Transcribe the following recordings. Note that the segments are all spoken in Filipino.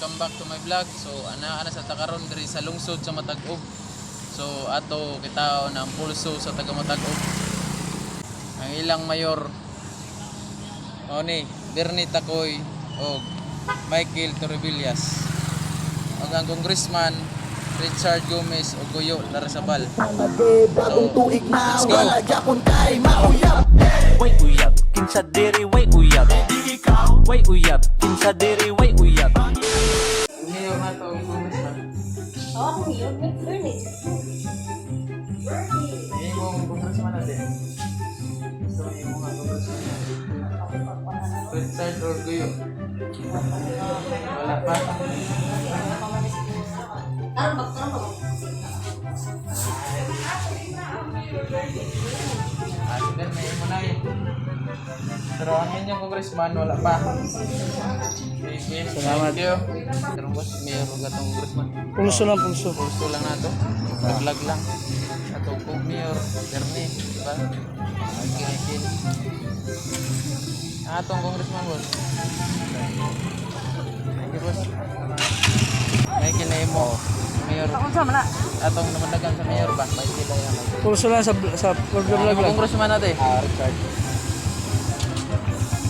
welcome back to my vlog. So ana sa takaron diri sa lungsod sa Matag-Ub. So ato kita ng pulso sa taga Matag-Ub. Ang ilang mayor ni Bernie Takoy o Michael Torrevillas. Ug ang congressman Richard Gomez o Goyo Larrazabal. So let's go. Way uyab, kinsa diri way uyab. Way uyab, kinsa diri way uyab. Mayor na to, congressman. Oh, yun, Bernie. May imong congressman natin. So may imong congressman. Richard or Goyo? Wala pa. Sige, may imo na yun. Pero ang inyong congressman, wala pa. Sige, Salamat. thank you. Pero boss, mayor o gatong congressman. Pulso lang, pulso. Pulso lang na to. Naglag lang. Ato po, mayor, Bernie, diba? Nagkinikin. Atong congressman, boss. Thank you, boss. May kinay mo, mayor. Atong namadagan sa mayor ba? May sila yan. Pulso lang sa vlog Ang lang. congressman natin. Richard.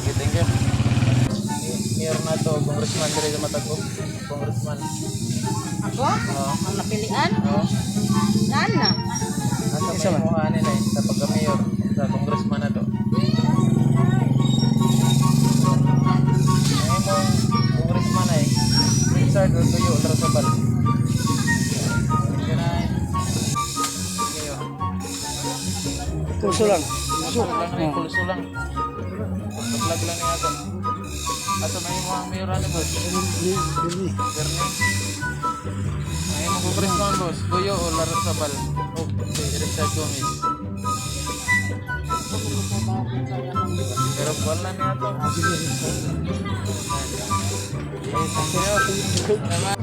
Okay, thank you. Mayor na to, congressman diri sa Matag-Ub. Congressman. Ako? Oo. Ang napilian? Oo. Saan na? Asa may mukha nila sa pagka-mayor sa congressman na to. May mong congressman ay Richard or Goyo Larrazabal. Sige na eh. Sige yun. Pulso lang. Pulso lang na yung pulso lang. Pag-vlog lang niya ito. Asa may mga mayor ano boss? Bernie. May mga congressman boss. Goyo o Larrazabal. O Richard Gomez. Pero wala niya ito. Salamat.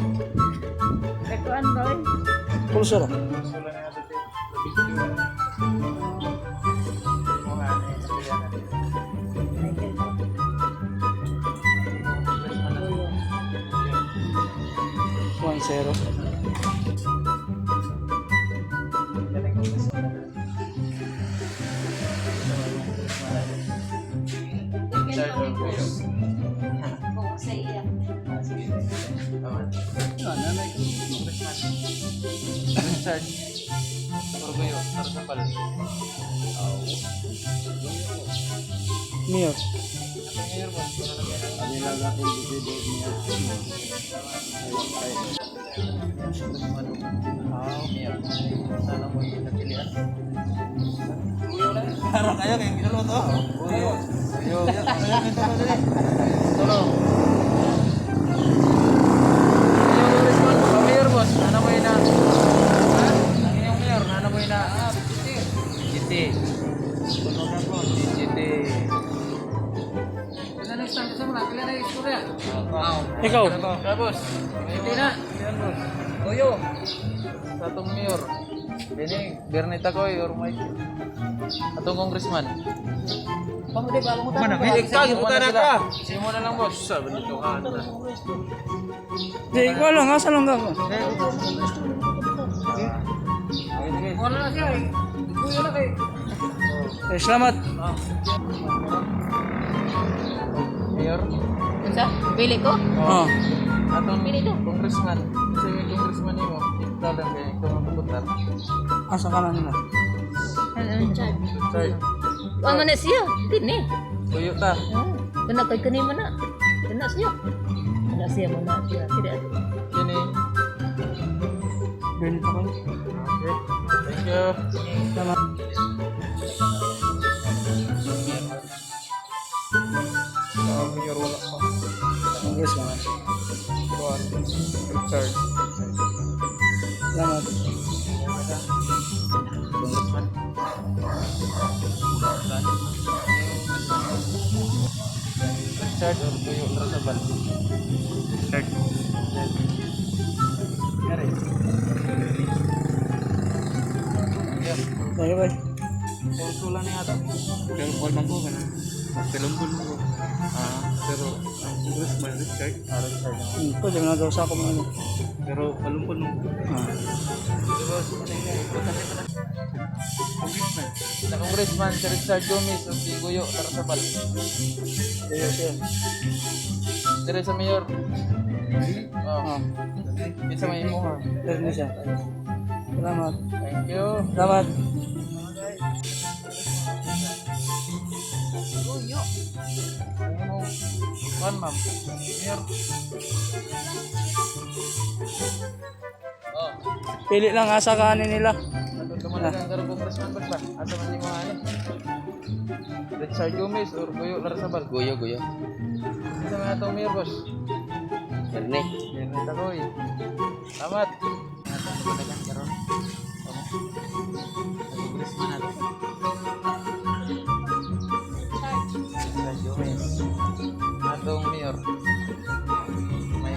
Ekuan, boy. Pulso lang. Pulso lang niya ito. Mga ano yung pilihan natin. 1-0. Richard or Goyo. Kung sa iya. Richard or Goyo Larrazabal. Mayor. Mayor boss. Mayor. Sana mo yung napilihan. Parang kaya kay ginulo to. Goyo. Tolo. Mayor boss, ano mo yun na? Ha? Ang inyong mayor, ano mo yun na? GT. Tulog na po, GT. Ikaw. Tapos, hindi na. Goyo. Sa atong mayor. Bernie Takoy or Mike. Atong congressman. Mana may ikag Simo buta na sila. ka. Simo na lang boss. Sabi nito ka. Di, ikaw lang. Asa lang ka? Wala na siya eh. Goyo na kayo. Salamat. Mayor. Unsa? Pili ko? Oh. Atong Pili to. congressman. Kasi yung congressman niyo, ikaw lang kayo. Ikaw magkaputar. Asa ka na nila? Richard. Sorry. Ang mana siya? Dini. Goyo ta. Kena kay kani mana? Kena siya. Kena siya mana siya. Tidak. Yun eh. Bernie Takoy. Okay. Thank you. Salamat. Mayor wala pa. Congressman. Juan. Richard. Salamat. Congressman. Richard or Goyo Larrazabal? Richard. Yari. Ayan. Bye bye. Pulso lang niya ito. Pero call man ko kana. Telumpon mo. Pero ang Congressman Richard, Pwede mo na daw sa ako mga ano. pero palumpon mo. Congressman. Sa congressman, si Richard Gomez o si Guyo Larrazabal. Kaya siya. Dire sa mayor. Oh. Isa may imo ha. Pwede na siya. Salamat. Thank you. Salamat. One ma'am. Mayor. Oh. Pili lang asa kanin nila. Atong dumalagan karo congressman ba? Asa man ni mga ano? Richard Gomez or Guyo Larrazabal? Guyo. Isa man atong mayor boss. Erne Takoy. Salamat. Atong dumalagan karo. Congressman ato. Richard Gomez. Atong mayor. May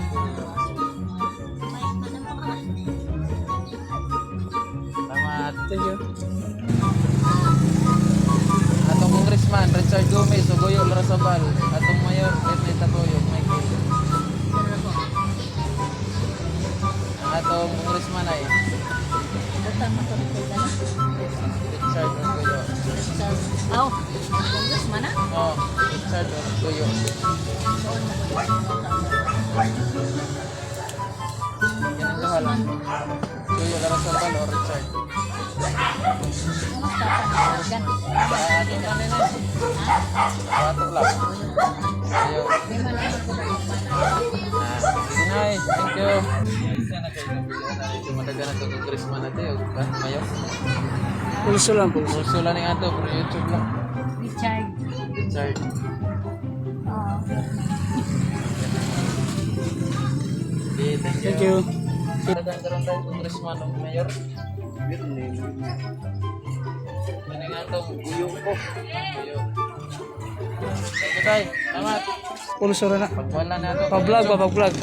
Salamat. Thank you. Atong congressman Richard Gomez o Guyo Larrazabal. Atong mayor Erne Takoy o Michael. Ang atong congressman ay Butang matulog ka na. Richard o Guyo. Aw, congressman na? Oh, Richard o Guyo. Yan ang kahalan. Guyo Larrazabal o Richard. Gan. Ato lang nila. Ato lang. Guyo. Di man lang ako Sinay, thank you. Madagan na ito congressman natin, mayor. Pulso lang, pulso. Pulso lang nga ito, pero YouTube lang. Richard. Richard. Oo. Okay, Thank you. Madagan karoon tayo congressman o mayor. Yan nga ito, guyo ko. Guyo. Thank you tayo. Salamat. Pulso rin na. Pagwala na ito. Pa-vlog ba, pa-vlog?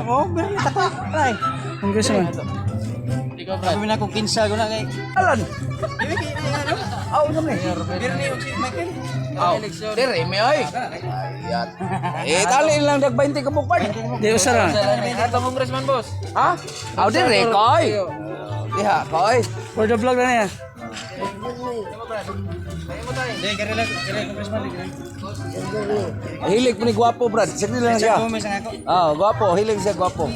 Oh, berita ko. Ay. Congressman. Ikaw, Brad. Kami na kung kinsa ko na kay. Alan. Aw, kami. Mayor, Bernie. Aw, Eleksyon. dire me oy. Ayat. Eh tali lang dag 20 ka bukpan. Di usara. Atong congressman, boss. Ha? Aw dire koy. Diha koy. For the vlog na niya. Dai kare lang congressman. Hilig ni gwapo brad. Sige lang siya. Ah, gwapo, hilig siya gwapo.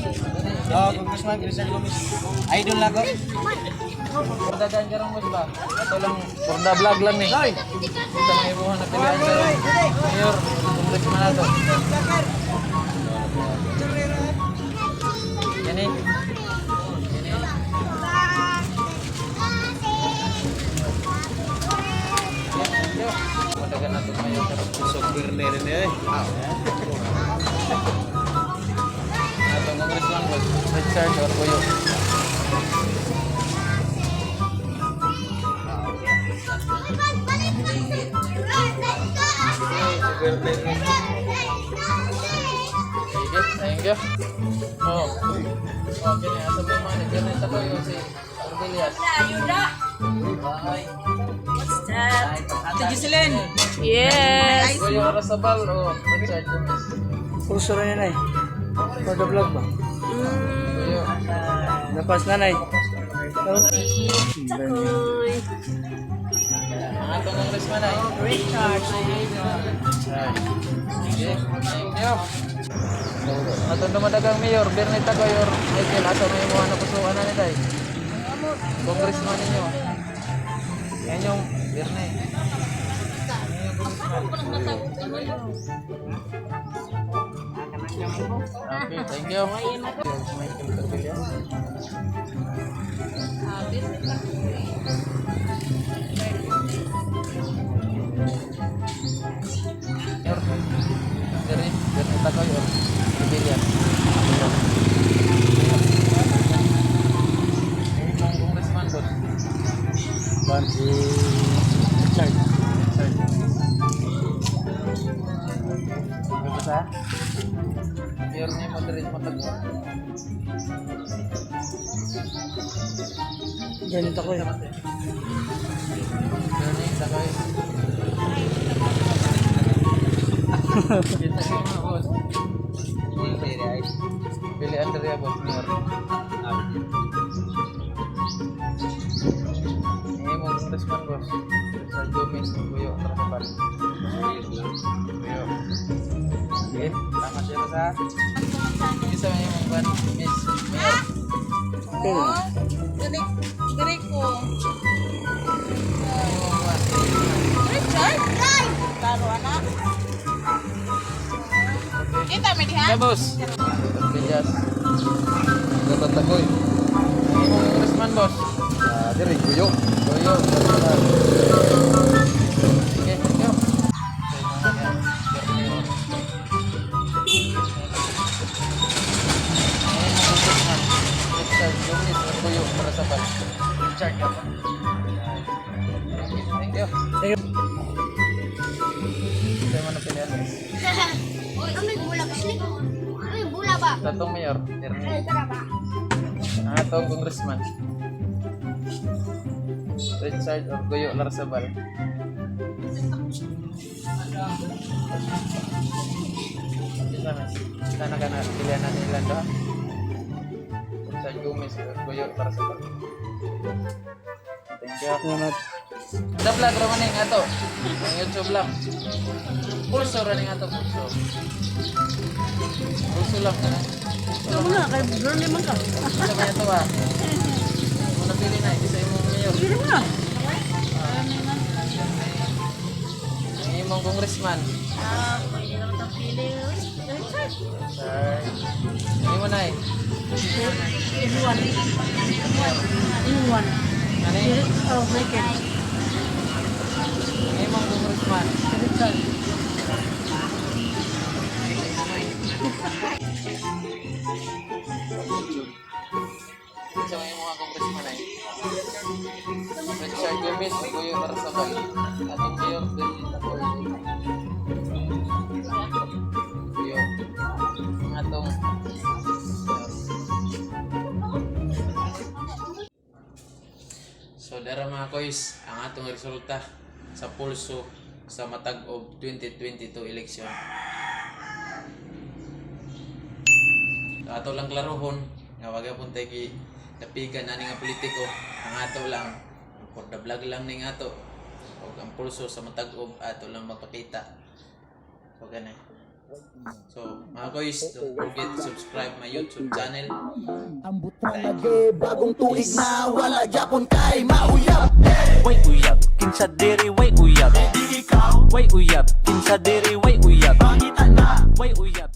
Oh, congressman Christian Gomez. Idol na ko. Perdagangan ka rin, boss ba? Ito lang, for the vlog lang ni. Ito na ibuhan na pilihan ka rin. Mayor, congressman na ito. Yan eh. Madagan na ito mayor. Super nere ni eh. Atong congressman, boss. Richard or Guyo. Sige, thank you. Oh. Oh, gini, asa ba yung manager na ito ko yung si Ordelias? Bye. Ate Jocelyn. Yes. Guyo Larrazabal o Richard Gomez? Pulso rin na eh. For the vlog ba? Guyo. Napas nanay. Ang atong congressman ay Richard. Richard. Sige, thank you. Atong dumadagang mayor, Bernie Takoy or Michael, asa may mga napusuan na nila eh. Congressman ninyo. Yan yung Bernie. Okay, thank you. Michael Terbillas. Mayor, Bernie Takoy or Terbillas. Yung congressman doon. Ban si Richard. Basta? Mayor niya moderate matagwa. Ganito ko eh. Bernie Takoy. Kita mga boss. Pili Andrea boss mayor. Ini mo congressman boss. Sa Gomez Buyo Trapal. Buyo. Okay, tama siya sa. Isa may mga ban miss mayor. Oh, garik ko. Richard? Taro anak. Kita may diha? Ya boss. Pillas. Tatatagoy. Ini mo congressman boss. Diri Buyo. Buyo. Okay, go. Thank you. Saya mana pilihan? May bula ba sila? May bula ba? Tatong mayor. Ay, tara ba? Atong congressman. Richard Orgoyo Larsabal. Bisa mas. Kana pilihan na nila do. Richard Gomez Orgoyo Larsabal. Thank you. Salamat. Ada vlog ra man ning ato. Ang YouTube lang. Pulso ra ning ato pulso. Pulso lang kana. Ikaw muna, kay girl naman ka. Sa kanya to ba? Mo na pili na isa imong mayor. Pili mo na. Ang imong congressman. Pwede naman itong pili. Richard. Sir. Ang imo nay. Inuwan. Inuwan. Ani? Oh, wicked. Ang imong congressman. Richard. Sa mga mga congressman ay. Richard Gomez Orgoyo Larsabal. Ating mayor din ako. Yo. Ang atong So dara mga kois, ang atong resulta sa pulso sa matag-of 2022 election. Ato lang klarohon nga wag gyapon tay gi dapigan ani nga politiko, ang ato lang for the vlog lang ning ato ug ang pulso sa matag-of ato lang magpakita. So ganay. So mga kois, don't forget to subscribe my YouTube channel. Way uyab, kinsa diri way uyab. Way uyab, kinsa diri way uyab. Way uyab.